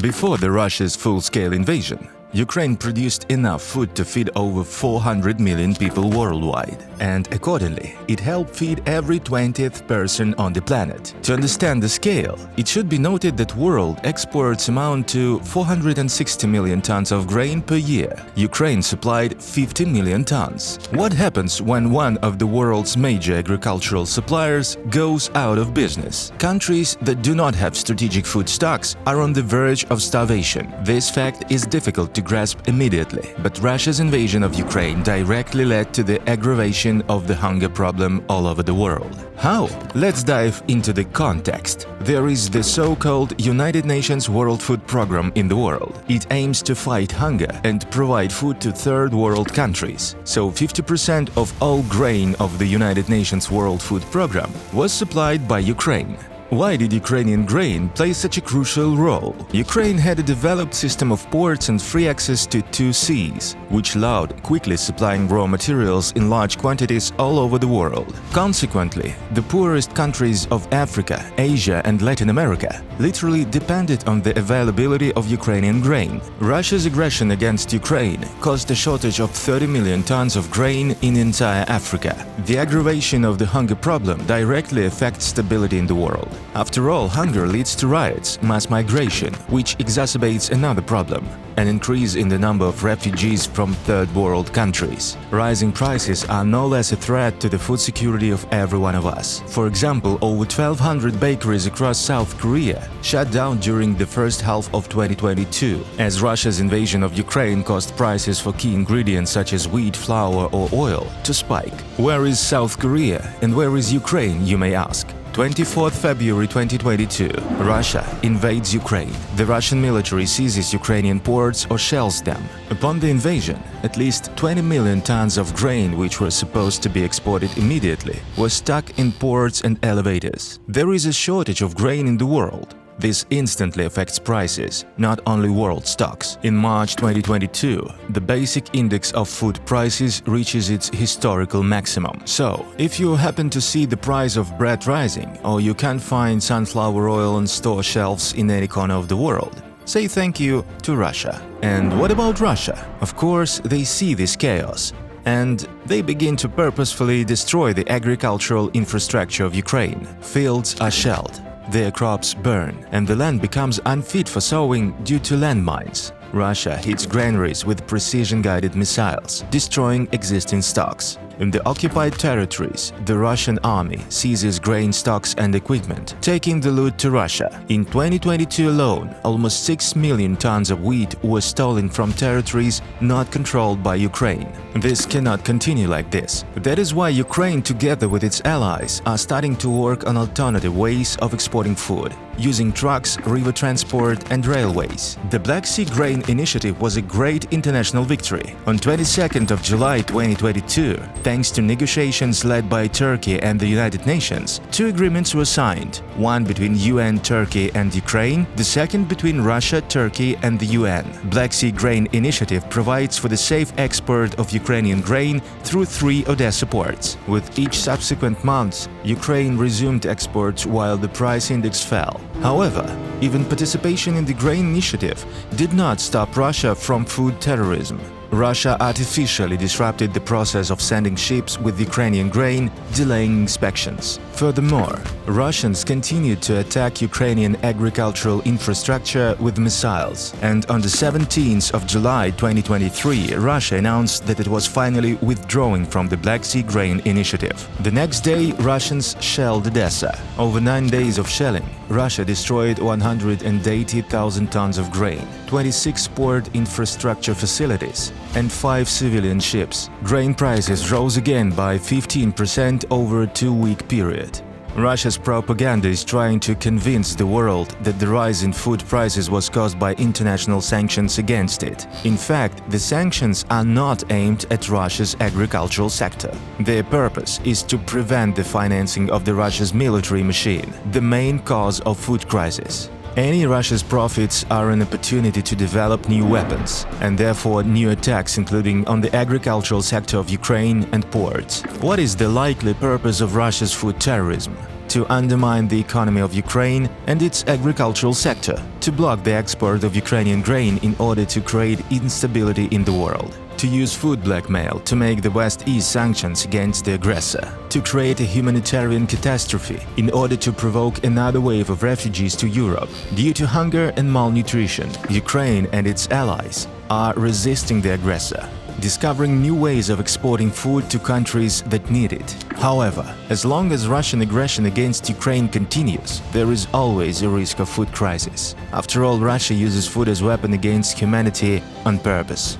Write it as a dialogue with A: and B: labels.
A: Before Russia's full-scale invasion, Ukraine produced enough food to feed over 400 million people worldwide, and accordingly, it helped feed every 20th person on the planet. To understand the scale, it should be noted that world exports amount to 460 million tons of grain per year. Ukraine supplied 50 million tons. What happens when one of the world's major agricultural suppliers goes out of business? Countries that do not have strategic food stocks are on the verge of starvation. This fact is difficult to grasp immediately, but Russia's invasion of Ukraine directly led to the aggravation of the hunger problem all over the world. How? Let's dive into the context. There is the so-called United Nations World Food Program in the world. It aims to fight hunger and provide food to third world countries. So 50% of all grain of the United Nations World Food Program was supplied by Ukraine. Why did Ukrainian grain play such a crucial role? Ukraine had a developed system of ports and free access to two seas, which allowed quickly supplying raw materials in large quantities all over the world. Consequently, the poorest countries of Africa, Asia and Latin America literally depended on the availability of Ukrainian grain. Russia's aggression against Ukraine caused a shortage of 30 million tons of grain in entire Africa. The aggravation of the hunger problem directly affects stability in the world. After all, hunger leads to riots, mass migration, which exacerbates another problem: an increase in the number of refugees from third world countries. Rising prices are no less a threat to the food security of every one of us. For example, over 1,200 bakeries across South Korea shut down during the first half of 2022, as Russia's invasion of Ukraine caused prices for key ingredients such as wheat, flour or oil to spike. Where is South Korea and where is Ukraine, you may ask? 24th February 2022, Russia invades Ukraine. The Russian military seizes Ukrainian ports or shells them. Upon the invasion, at least 20 million tons of grain, which were supposed to be exported immediately, were stuck in ports and elevators. There is a shortage of grain in the world. This instantly affects prices, not only world stocks. In March 2022, the basic index of food prices reaches its historical maximum. So, if you happen to see the price of bread rising, or you can't find sunflower oil on store shelves in any corner of the world, say thank you to Russia. And what about Russia? Of course, they see this chaos, and they begin to purposefully destroy the agricultural infrastructure of Ukraine. Fields are shelled, their crops burn, and the land becomes unfit for sowing due to landmines. Russia hits granaries with precision-guided missiles, destroying existing stocks. In the occupied territories, the Russian army seizes grain stocks and equipment, taking the loot to Russia. In 2022 alone, almost 6 million tons of wheat were stolen from territories not controlled by Ukraine. This cannot continue like this. That is why Ukraine, together with its allies, are starting to work on alternative ways of exporting food, using trucks, river transport and railways. The Black Sea Grain Initiative was a great international victory. On 22nd of July 2022, thanks to negotiations led by Turkey and the United Nations, two agreements were signed, one between UN, Turkey and Ukraine, the second between Russia, Turkey and the UN. Black Sea Grain Initiative provides for the safe export of Ukrainian grain through 3 Odessa ports. With each subsequent month, Ukraine resumed exports while the price index fell. However, even participation in the grain initiative did not stop Russia from food terrorism. Russia artificially disrupted the process of sending ships with Ukrainian grain, delaying inspections. Furthermore, Russians continued to attack Ukrainian agricultural infrastructure with missiles. And on the 17th of July 2023, Russia announced that it was finally withdrawing from the Black Sea Grain Initiative. The next day, Russians shelled Odessa. Over 9 days of shelling, Russia destroyed 180,000 tons of grain, 26 port infrastructure facilities, and 5 civilian ships. Grain prices rose again by 15% over a 2-week period. Russia's propaganda is trying to convince the world that the rise in food prices was caused by international sanctions against it. In fact, the sanctions are not aimed at Russia's agricultural sector. Their purpose is to prevent the financing of the Russia's military machine, the main cause of food crisis. Any Russia's profits are an opportunity to develop new weapons, and therefore new attacks including on the agricultural sector of Ukraine and ports. What is the likely purpose of Russia's food terrorism? to undermine the economy of Ukraine and its agricultural sector, to block the export of Ukrainian grain in order to create instability in the world, to use food blackmail to make the West ease sanctions against the aggressor, to create a humanitarian catastrophe in order to provoke another wave of refugees to Europe. Due to hunger and malnutrition, Ukraine and its allies are resisting the aggressor, discovering new ways of exporting food to countries that need it. However, as long as Russian aggression against Ukraine continues, there is always a risk of food crisis. After all, Russia uses food as a weapon against humanity on purpose.